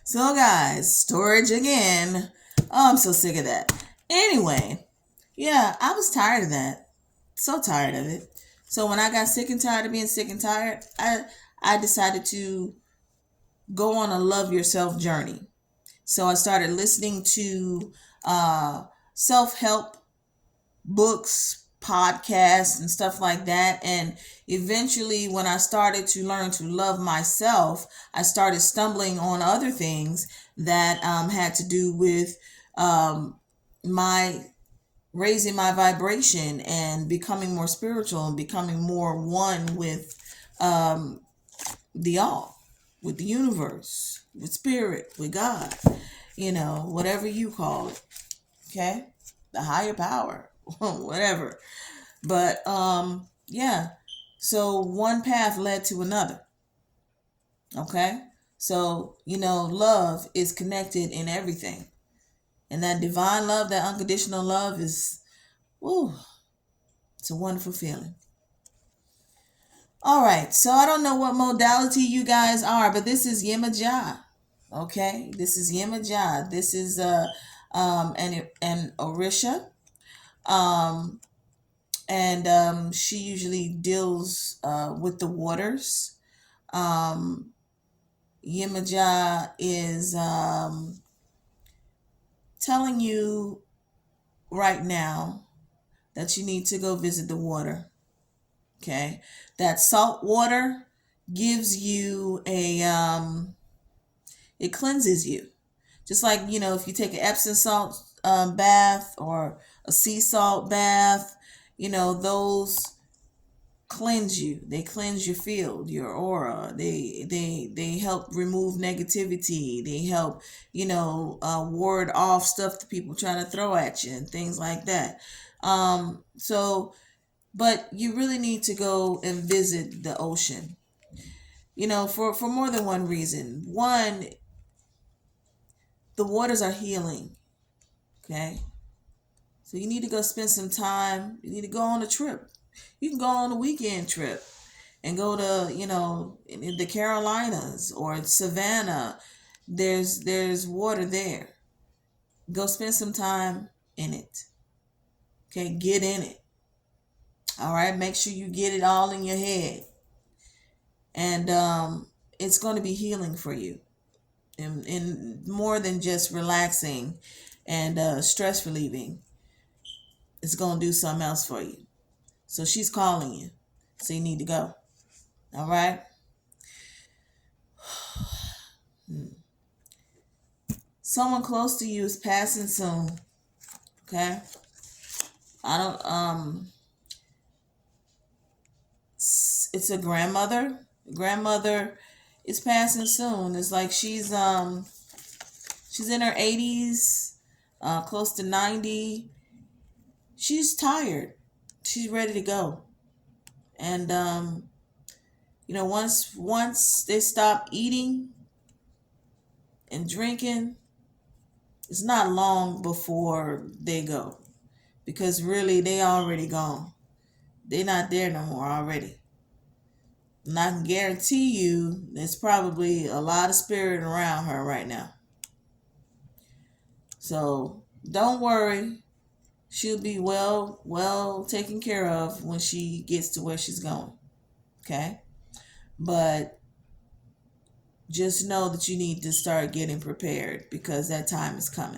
So, guys, storage again. Oh, I'm so sick of that. Anyway, yeah, I was tired of that. So tired of it. So when I got sick and tired of being sick and tired, I decided to go on a love yourself journey. So I started listening to self help books, podcasts, and stuff like that. And eventually, when I started to learn to love myself, I started stumbling on other things that had to do with um, my raising my vibration and becoming more spiritual and becoming more one with um, the all, with the universe, with spirit, with God, whatever you call it. Okay, the higher power, whatever. But yeah, so one path led to another. Okay, so love is connected in everything, and that divine love, that unconditional love, is, woo, it's a wonderful feeling. All right, so I don't know what modality you guys are, but this is Yemaja. Okay, this is Yemaja. This is an Orisha. Um, and she usually deals with the waters. Um, Yemaja is telling you right now that you need to go visit the water. Okay, that salt water gives you it cleanses you. Just like, if you take an Epsom salt bath or a sea salt bath, those cleanse you. They cleanse your field, your aura. They help remove negativity. They help, ward off stuff that people trying to throw at you and things like that. So, but you really need to go and visit the ocean, for more than one reason. One, the waters are healing. Okay. So you need to go spend some time. You need to go on a trip. You can go on a weekend trip and go to, in the Carolinas or Savannah. There's water there. Go spend some time in it. Okay, get in it. All right, make sure you get it all in your head. And it's going to be healing for you. And more than just relaxing and stress relieving, it's going to do something else for you. So she's calling you. So you need to go. All right. Someone close to you is passing soon. Okay. I don't it's a grandmother. Grandmother is passing soon. It's like she's in her 80s, close to 90. She's tired. She's ready to go. And once they stop eating and drinking, it's not long before they go, because really they already gone. They're not there no more already. And I can guarantee you there's probably a lot of spirit around her right now. So don't worry. She'll be well taken care of when she gets to where she's going. Okay? But just know that you need to start getting prepared, because that time is coming.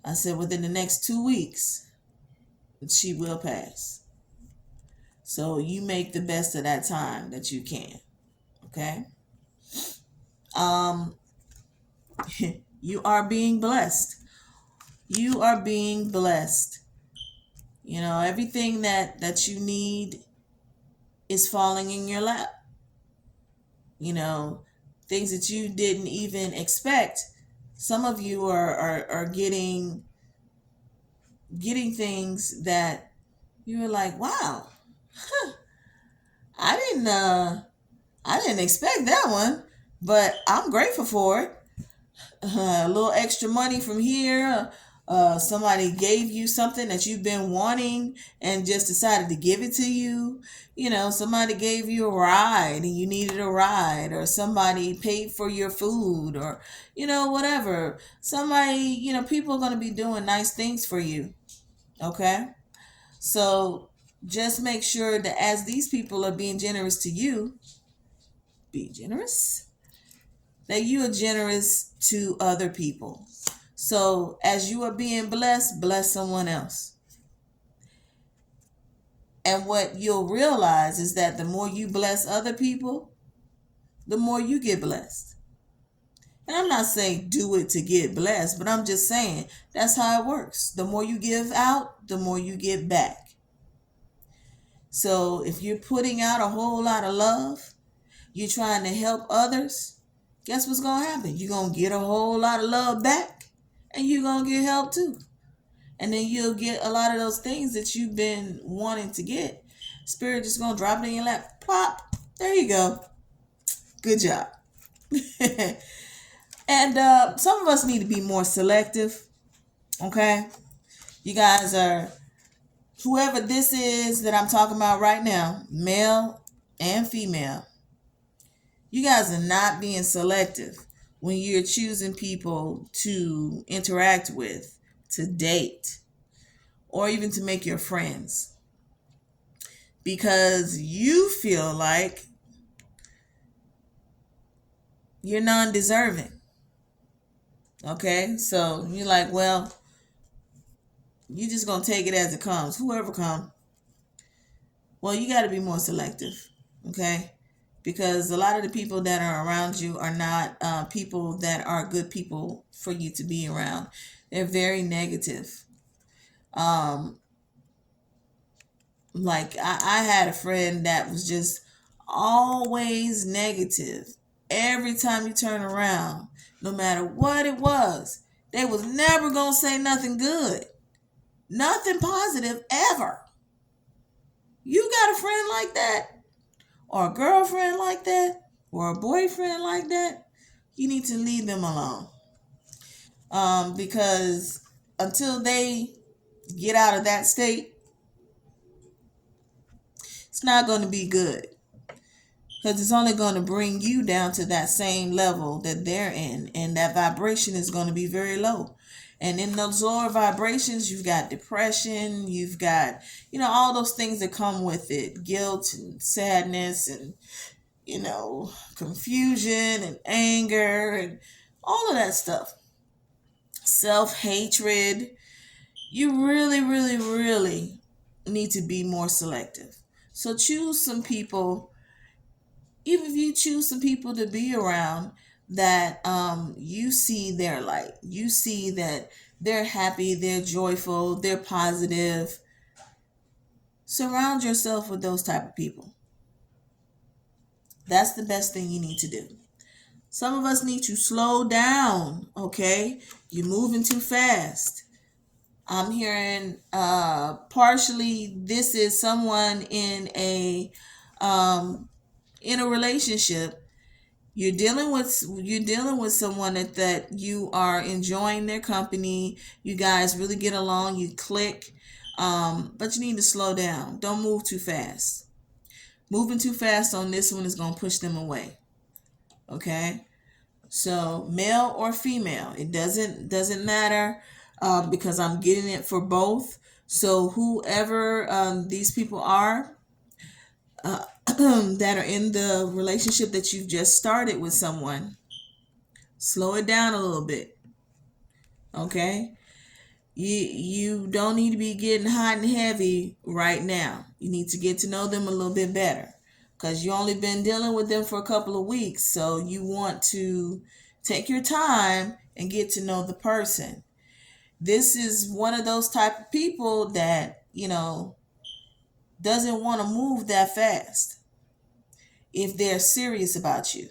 I said within the next 2 weeks, she will pass. So you make the best of that time that you can. Okay? Um, you are being blessed. You are being blessed. Everything that you need is falling in your lap. Things that you didn't even expect. Some of you are getting things that you were like, wow, I didn't I didn't expect that one, but I'm grateful for it. A little extra money from here, Somebody gave you something that you've been wanting and just decided to give it to you. Somebody gave you a ride and you needed a ride, or somebody paid for your food, or, whatever. Somebody, people are going to be doing nice things for you. Okay. So just make sure that as these people are being generous to you, be generous, that you are generous to other people. So as you are being blessed, bless someone else. And what you'll realize is that the more you bless other people, the more you get blessed. And I'm not saying do it to get blessed, but I'm just saying that's how it works. The more you give out, the more you get back. So if you're putting out a whole lot of love, you're trying to help others, guess what's going to happen? You're going to get a whole lot of love back, and you're going to get help too. And then you'll get a lot of those things that you've been wanting to get. Spirit just going to drop it in your lap. Pop. There you go. Good job. And some of us need to be more selective. Okay? You guys are, whoever this is that I'm talking about right now, male and female, you guys are not being selective when you're choosing people to interact with, to date, or even to make your friends, because you feel like you're non-deserving. Okay? So you're like, well, you just going to take it as it comes, whoever comes. Well, you got to be more selective. Okay? Because a lot of the people that are around you are not people that are good people for you to be around. They're very negative. Like I had a friend that was just always negative. Every time you turn around, no matter what it was, they was never going to say nothing good. Nothing positive ever. You got a friend like that? Or a girlfriend like that, or a boyfriend like that, you need to leave them alone. Because until they get out of that state, it's not going to be good. Because it's only going to bring you down to that same level that they're in. And that vibration is going to be very low. And in those lower vibrations, you've got depression, you've got, all those things that come with it. Guilt and sadness and, confusion and anger and all of that stuff. Self-hatred. You really, really, really need to be more selective. So choose some people, even if you choose some people to be around that you see their light. You see that they're happy, they're joyful, they're positive. Surround yourself with those type of people. That's the best thing you need to do. Some of us need to slow down, okay? You're moving too fast. I'm hearing partially this is someone in a relationship. You're dealing with someone that you are enjoying their company. You guys really get along, you click. But you need to slow down. Don't move too fast. Moving too fast on this one is going to push them away. Okay? So male or female, it doesn't matter, because I'm getting it for both. So whoever these people are that are in the relationship that you've just started with someone, slow it down a little bit. Okay? You don't need to be getting hot and heavy right now. You need to get to know them a little bit better, because you only been dealing with them for a couple of weeks. So you want to take your time and get to know the person. This is one of those type of people that, doesn't want to move that fast if they're serious about you.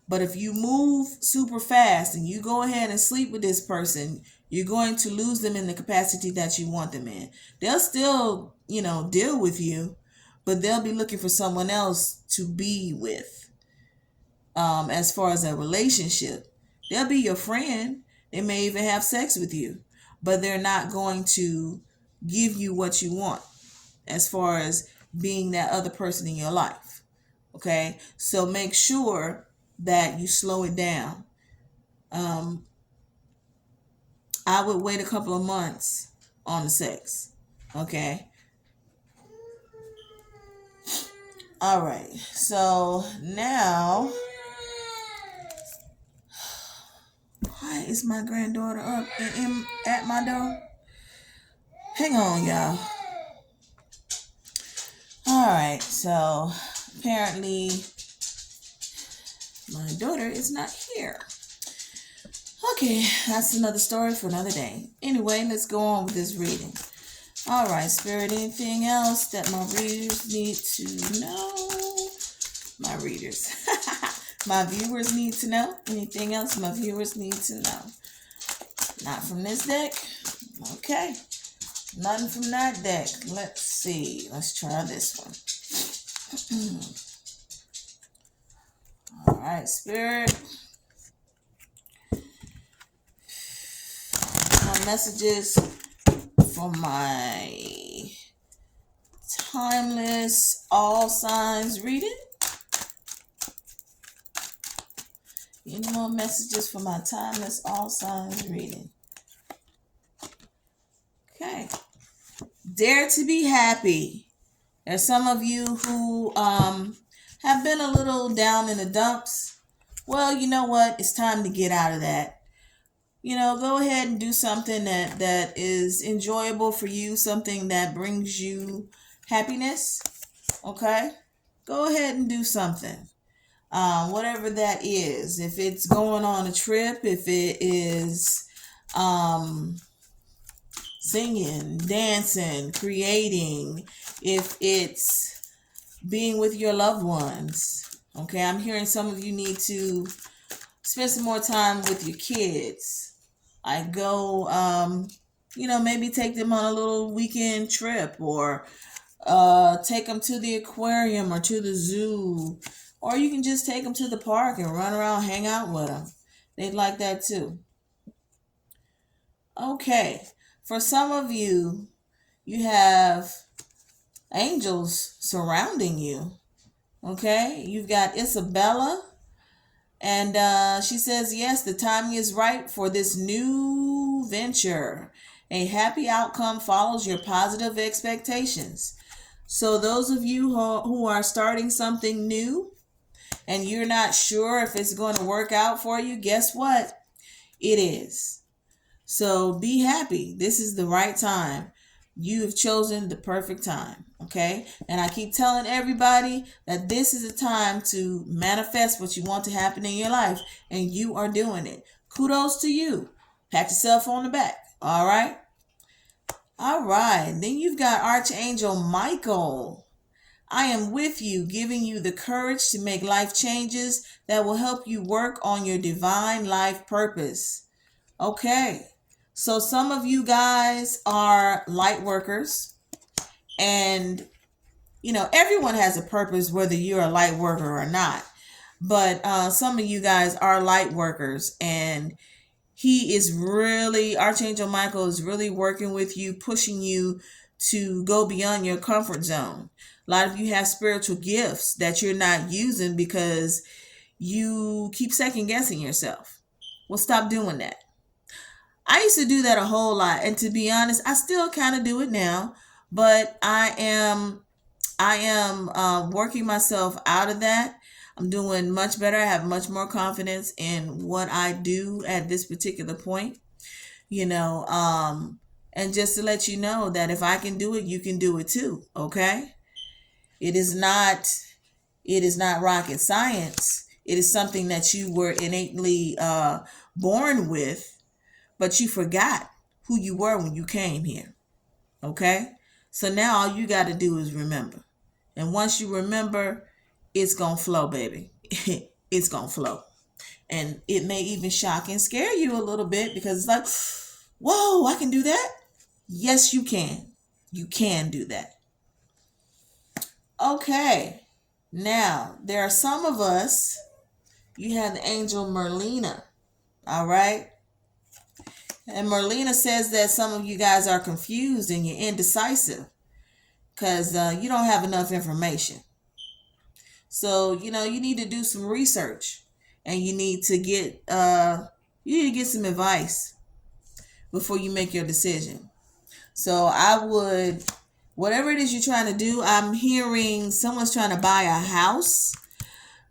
But if you move super fast and you go ahead and sleep with this person, you're going to lose them in the capacity that you want them in. They'll still, deal with you, but they'll be looking for someone else to be with. As far as a relationship, they'll be your friend. They may even have sex with you, but they're not going to give you what you want as far as being that other person in your life. Okay, so make sure that you slow it down. Um, I would wait a couple of months on the sex. Okay. All right. So now, why is my granddaughter up at my door? Hang on, y'all. All right. So apparently, my daughter is not here. Okay, that's another story for another day. Anyway, let's go on with this reading. All right, Spirit, anything else that my readers need to know? My readers. My viewers need to know. Anything else my viewers need to know? Not from this deck? Okay. Nothing from that deck. Let's see. Let's try this one. All right, Spirit. My messages for my timeless all signs reading. Any more messages for my timeless all signs reading? Okay. Dare to be happy. There's some of you who have been a little down in the dumps. Well, you know what? It's time to get out of that. Go ahead and do something that is enjoyable for you, something that brings you happiness. Okay? Go ahead and do something. Whatever that is. If it's going on a trip, if it is singing, dancing, creating, if it's being with your loved ones. Okay, I'm hearing some of you need to spend some more time with your kids. I go, maybe take them on a little weekend trip, or take them to the aquarium or to the zoo, or you can just take them to the park and run around, hang out with them. They'd like that too. Okay, for some of you, you have angels surrounding you. Okay, you've got Isabella. And she says, yes, the timing is right for this new venture. A happy outcome follows your positive expectations. So those of you who are starting something new and you're not sure if it's going to work out for you, guess what? It is. So be happy. This is the right time. You have chosen the perfect time. Okay. And I keep telling everybody that this is a time to manifest what you want to happen in your life. And you are doing it. Kudos to you. Pat yourself on the back. All right. All right. Then you've got Archangel Michael. I am with you, giving you the courage to make life changes that will help you work on your divine life purpose. Okay. So some of you guys are light workers, and everyone has a purpose, whether you're a light worker or not. But some of you guys are light workers, and Archangel Michael is really working with you, pushing you to go beyond your comfort zone. A lot of you have spiritual gifts that you're not using because you keep second guessing yourself. Well, stop doing that. I used to do that a whole lot, and to be honest, I still kind of do it now, but I am working myself out of that. I'm doing much better. I have much more confidence in what I do at this particular point, and just to let you know that if I can do it, you can do it too. Okay. It is not rocket science. It is something that you were innately born with, but you forgot who you were when you came here. Okay? So now all you got to do is remember. And once you remember, it's going to flow, baby. It's going to flow. And it may even shock and scare you a little bit, because it's like, whoa, I can do that? Yes, you can. You can do that. Okay. Now, there are some of us, you have the angel Merlina. All right? And Merlina says that some of you guys are confused and you're indecisive because you don't have enough information. So, you need to do some research and you need to get some advice before you make your decision. So I would, whatever it is you're trying to do, I'm hearing someone's trying to buy a house,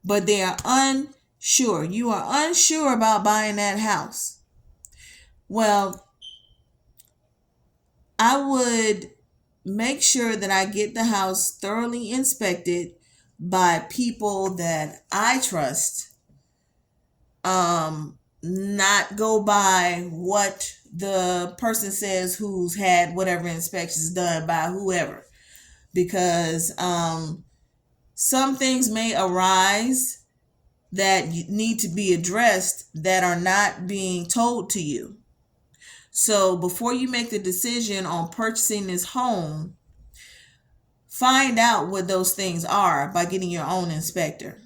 but they are unsure. You are unsure about buying that house. Well, I would make sure that I get the house thoroughly inspected by people that I trust. Not go by what the person says who's had whatever inspections done by whoever, because some things may arise that need to be addressed that are not being told to you. So before you make the decision on purchasing this home, find out what those things are by getting your own inspector,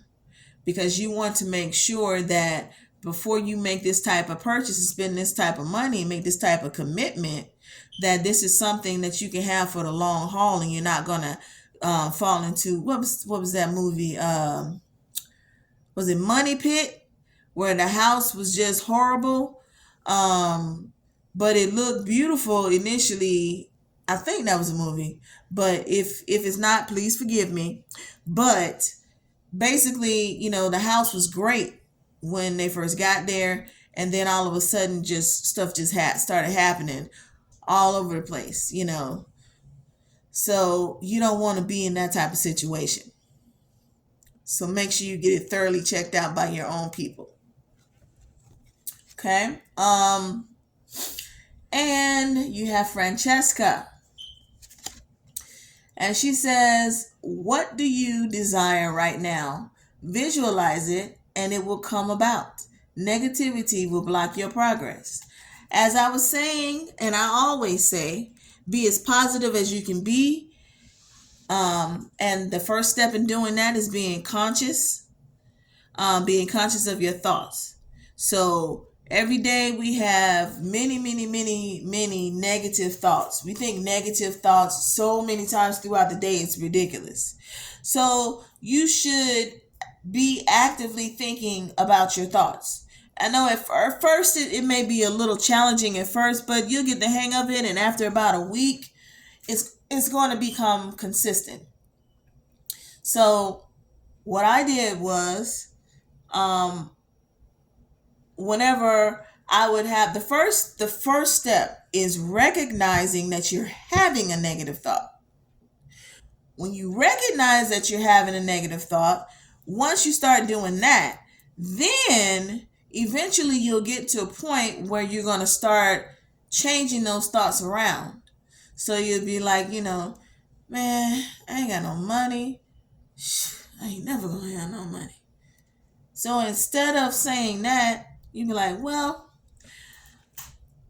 because you want to make sure that before you make this type of purchase, spend this type of money, make this type of commitment, that this is something that you can have for the long haul, and you're not gonna fall into what was that movie? Was it Money Pit, where the house was just horrible, but it looked beautiful initially. I think that was a movie, but if it's not, please forgive me. But basically, the house was great when they first got there, and then all of a sudden stuff started happening all over the place. So you don't want to be in that type of situation. So make sure you get it thoroughly checked out by your own people. Okay. And you have Francesca. And she says, what do you desire right now? Visualize it and it will come about. Negativity will block your progress. As I was saying, and I always say, be as positive as you can be. And the first step in doing that is being conscious of your thoughts. So every day we have many, many, many, many negative thoughts. We think negative thoughts so many times throughout the day, it's ridiculous. So you should be actively thinking about your thoughts. I know at first it may be a little challenging at first, but you'll get the hang of it. And after about a week, it's going to become consistent. So what I did was, whenever I would have the first step is recognizing that you're having a negative thought. When you recognize that you're having a negative thought, once you start doing that, then eventually you'll get to a point where you're going to start changing those thoughts around. So you'll be like, man, I ain't got no money. I ain't never going to have no money. So instead of saying that, you'd be like, well,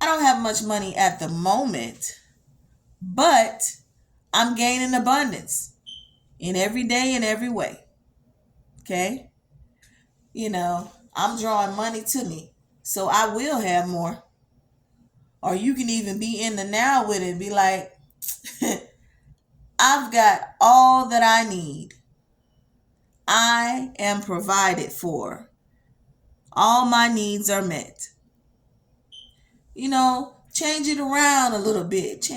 I don't have much money at the moment, but I'm gaining abundance in every day and every way. Okay? I'm drawing money to me, so I will have more. Or you can even be in the now with it. Be like, I've got all that I need. I am provided for. All my needs are met. Change it around a little bit.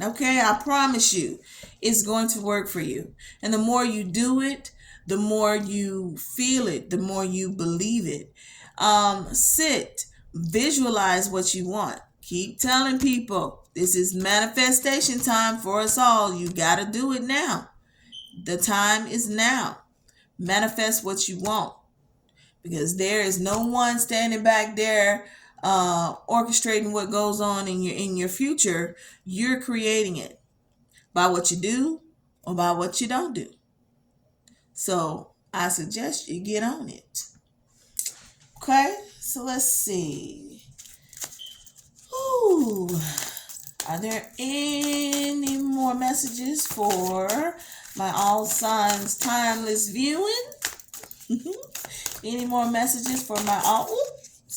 Okay? I promise you, it's going to work for you. And the more you do it, the more you feel it, the more you believe it. Visualize what you want. Keep telling people this is manifestation time for us all. You got to do it now. The time is now. Manifest what you want, because there is no one standing back there orchestrating what goes on in your future. You're creating it by what you do or by what you don't do. So I suggest you get on it. Okay, so let's see. Are there any more messages for my all signs timeless viewing? Any more messages for my all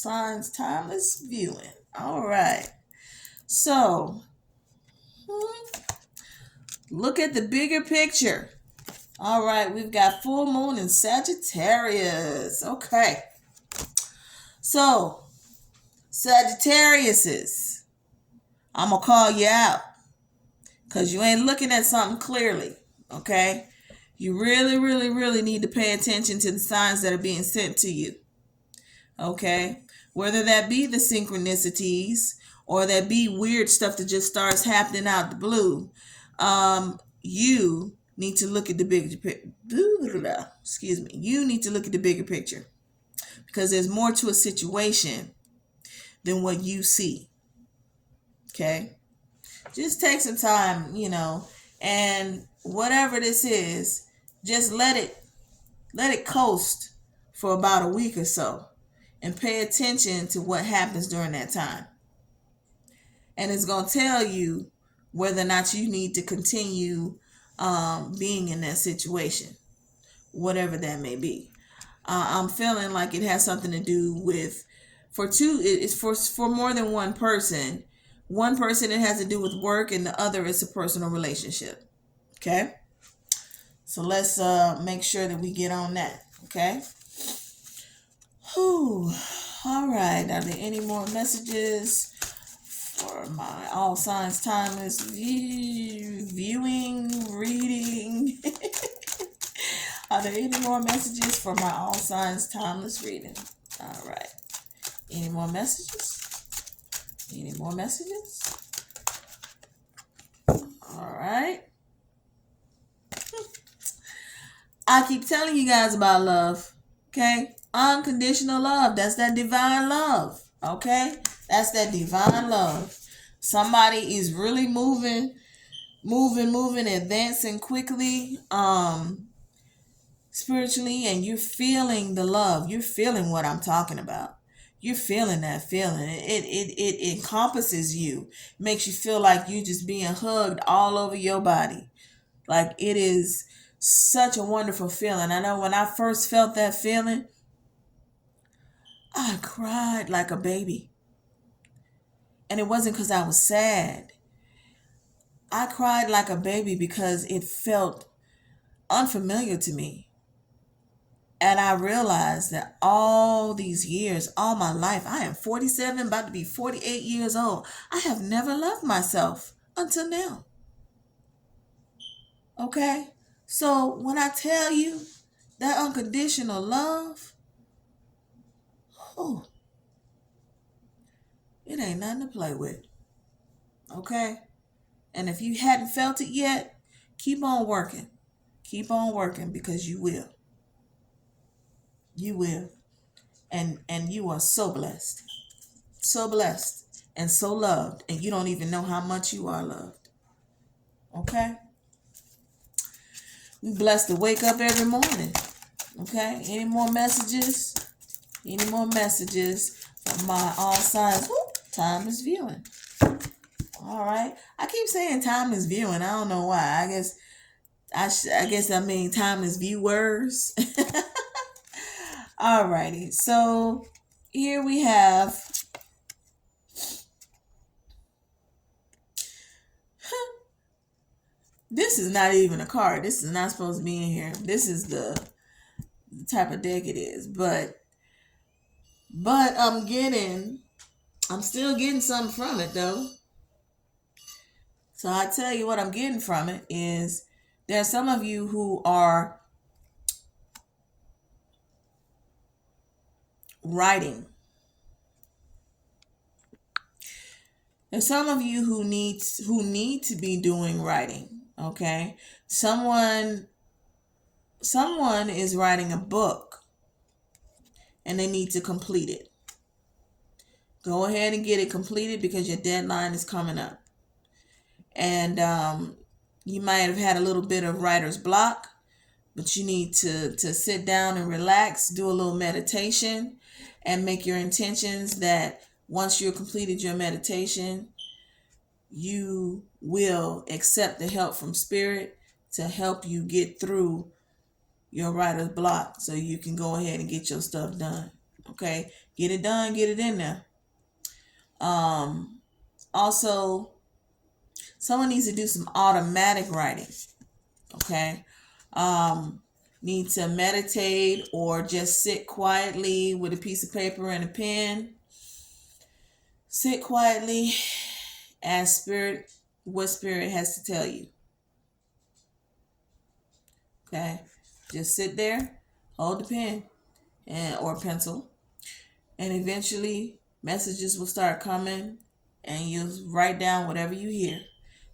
signs timeless viewing. All right. So, look at the bigger picture. All right, we've got full moon in Sagittarius. Okay. So, Sagittariuses, I'm going to call you out because you ain't looking at something clearly. Okay. You really, really, really need to pay attention to the signs that are being sent to you. Okay. Whether that be the synchronicities or that be weird stuff that just starts happening out the blue. You need to look at the bigger picture. Excuse me. You need to look at the bigger picture because there's more to a situation than what you see. Okay. Just take some time, and whatever this is, just let it coast for about a week or so and pay attention to what happens during that time. And it's going to tell you whether or not you need to continue being in that situation, whatever that may be. I'm feeling like it has something to do with, it's for more than one person. One person, it has to do with work, and the other is a personal relationship. Okay? So let's make sure that we get on that. Okay? Whew. All right. Are there any more messages for my all signs timeless viewing, reading? Are there any more messages for my all signs timeless reading? All right. Any more messages? Any more messages? All right. I keep telling you guys about love. Okay? Unconditional love. That's that divine love. Okay? That's that divine love. Somebody is really moving, advancing quickly, spiritually, and you're feeling the love. You're feeling what I'm talking about. You're feeling that feeling. It encompasses you. Makes you feel like you're just being hugged all over your body. Like, it is such a wonderful feeling. I know when I first felt that feeling, I cried like a baby. And it wasn't because I was sad. I cried like a baby because it felt unfamiliar to me. And I realized that all these years, all my life, I am 47, about to be 48 years old. I have never loved myself until now. Okay? So when I tell you that unconditional love, it ain't nothing to play with. Okay? And if you hadn't felt it yet, keep on working. Keep on working, because you will. You will. And you are so blessed. So blessed and so loved. And you don't even know how much you are loved. Okay? We blessed to wake up every morning. Okay? Any more messages? Any more messages from my all signs? Time is viewing. All right. I keep saying time is viewing. I don't know why. I guess I mean time is viewers. All righty. So here we have this is not even a card. This is not supposed to be in here. This is the type of deck it is. But I'm still getting something from it though. So I tell you what I'm getting from it is there are some of you who are writing. There's some of you who need to be doing writing. Okay, someone is writing a book and they need to complete it. Go ahead and get it completed because your deadline is coming up. And you might have had a little bit of writer's block, but you need to sit down and relax, do a little meditation, and make your intentions that once you've completed your meditation, you will accept the help from Spirit to help you get through your writer's block so you can go ahead and get your stuff done. Okay, get it done, get it in there. Also, someone needs to do some automatic writing. Okay, need to meditate or just sit quietly with a piece of paper and a pen. Sit quietly, ask spirit what spirit has to tell you. Okay, just sit there, hold the pen or pencil, and eventually messages will start coming, and you'll write down whatever you hear.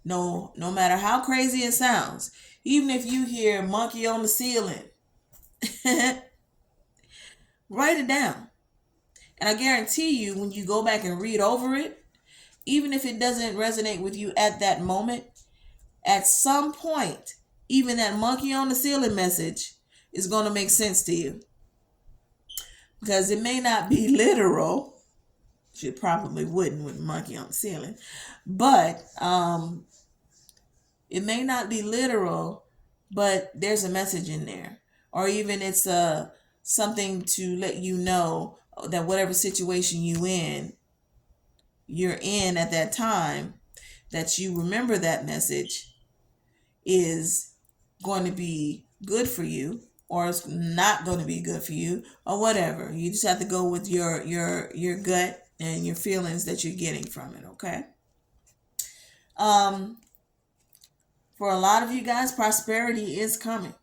No matter how crazy it sounds, even if you hear monkey on the ceiling, write it down. And I guarantee you, when you go back and read over it, even if it doesn't resonate with you at that moment, at some point, even that monkey on the ceiling message is going to make sense to you. Because it may not be literal. She probably wouldn't with monkey on the ceiling. But it may not be literal, but there's a message in there. Or even it's something to let you know that whatever situation you're in at that time, that you remember that message is going to be good for you, or it's not going to be good for you, or whatever. You just have to go with your gut and your feelings that you're getting from it. Okay. For a lot of you guys, prosperity is coming.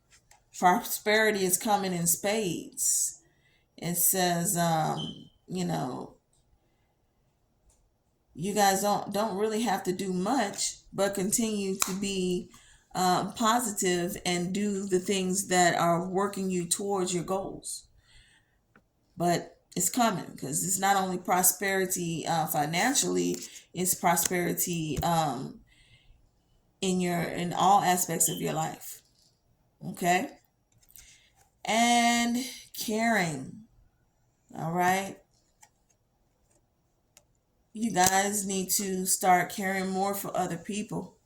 Prosperity is coming in spades. It says, you guys don't really have to do much, but continue to be positive and do the things that are working you towards your goals. But it's coming, because it's not only prosperity financially, it's prosperity in all aspects of your life. Okay? And caring. All right? You guys need to start caring more for other people.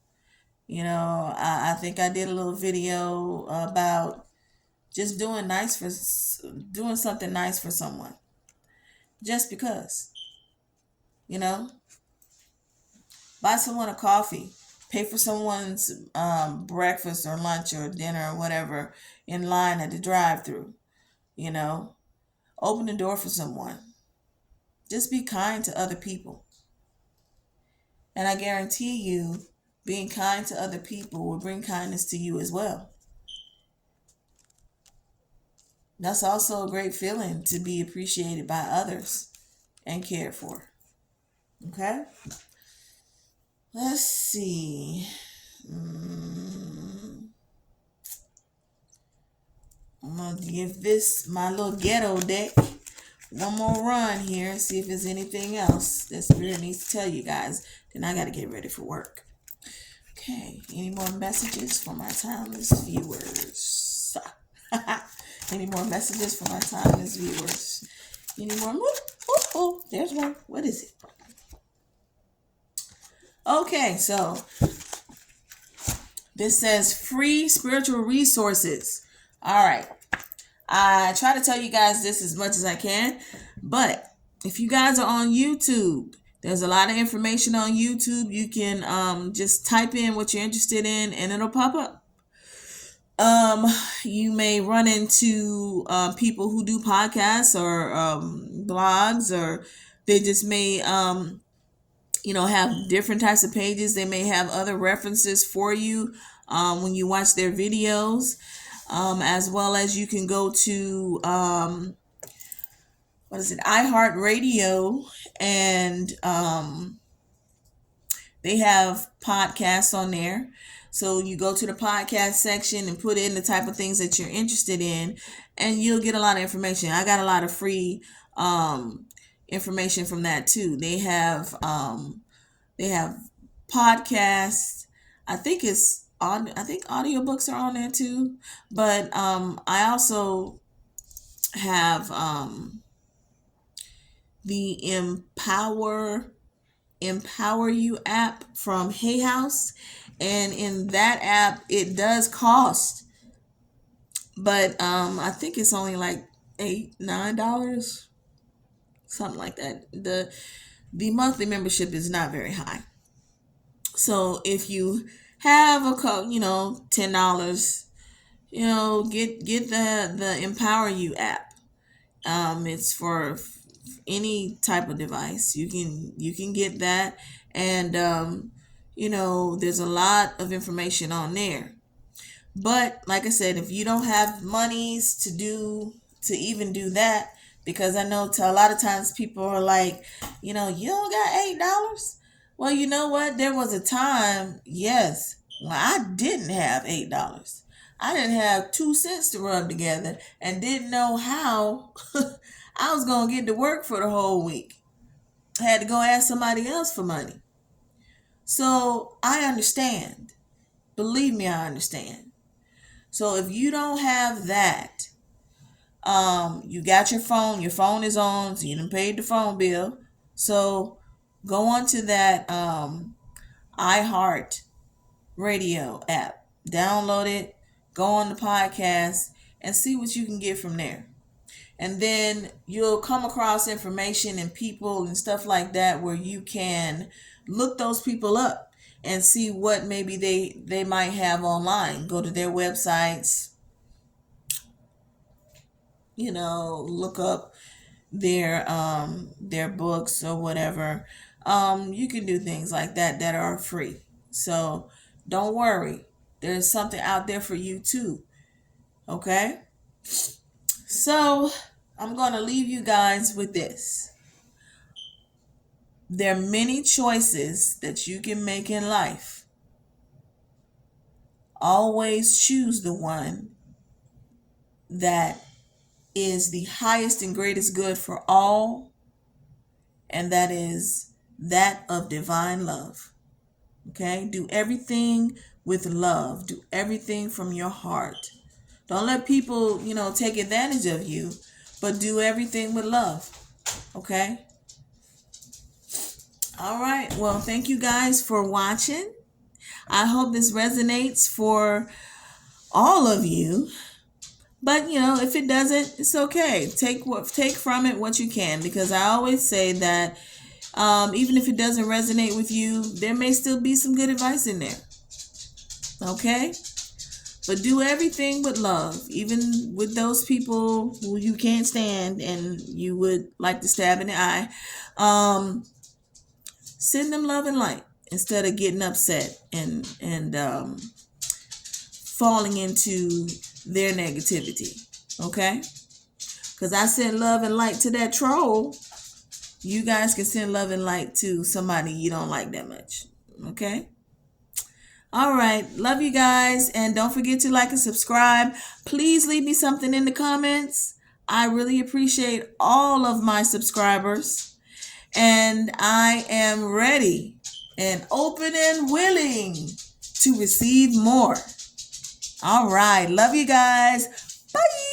I think I did a little video about just doing something nice for someone. Just because. Buy someone a coffee. Pay for someone's breakfast or lunch or dinner or whatever in line at the drive-thru. Open the door for someone. Just be kind to other people. And I guarantee you, being kind to other people will bring kindness to you as well. That's also a great feeling, to be appreciated by others and cared for. Okay? Let's see. I'm going to give this, my little ghetto deck, one more run here and see if there's anything else that Spirit needs to tell you guys. Then I got to get ready for work. Okay, any more messages for my timeless viewers? Any more messages for my timeless viewers? Any more? Oh, there's one. What is it? Okay, so this says free spiritual resources. All right. I try to tell you guys this as much as I can, but if you guys are on YouTube, there's a lot of information on YouTube. You can just type in what you're interested in and it'll pop up. You may run into people who do podcasts or blogs, or they just may have different types of pages. They may have other references for you when you watch their videos, as well as you can go to iHeartRadio, and they have podcasts on there. So you go to the podcast section and put in the type of things that you're interested in, and you'll get a lot of information. I got a lot of free information from that too. They have podcasts. I think audiobooks are on there too. But I also have the Empower You app from Hay House. And in that app, it does cost, but I think it's only like $8-9. something like that. The monthly membership is not very high. So if you have $10, get the Empower You app. It's for any type of device. You can get that, and there's a lot of information on there. But like I said, if you don't have monies to even do that, because I know a lot of times people are like, you don't got $8. Well, you know what? There was a time, yes, when I didn't have $8. I didn't have 2 cents to rub together and didn't know how I was gonna get to work for the whole week. I had to go ask somebody else for money. So I understand. Believe me, I understand. So if you don't have that, you got your phone is on, so you done paid the phone bill. So go onto that iHeart Radio app, download it, go on the podcast, and see what you can get from there. And then you'll come across information and people and stuff like that where you can look those people up and see what maybe they might have online. Go to their websites, look up their books or whatever. You can do things like that are free. So don't worry. There's something out there for you too. Okay? So I'm going to leave you guys with this. There are many choices that you can make in life. Always choose the one that is the highest and greatest good for all, and that is that of divine love. Okay? Do everything with love. Do everything from your heart. Don't let people, take advantage of you, but do everything with love. Okay? All right. Well, thank you guys for watching. I hope this resonates for all of you. But, if it doesn't, it's okay. Take from it what you can, because I always say that even if it doesn't resonate with you, there may still be some good advice in there. Okay? But do everything with love, even with those people who you can't stand and you would like to stab in the eye. Send them love and light instead of getting upset and falling into their negativity. Okay? Because I send love and light to that troll. You guys can send love and light to somebody you don't like that much. Okay? All right. Love you guys. And don't forget to like and subscribe. Please leave me something in the comments. I really appreciate all of my subscribers. And I am ready and open and willing to receive more. All right. Love you guys. Bye.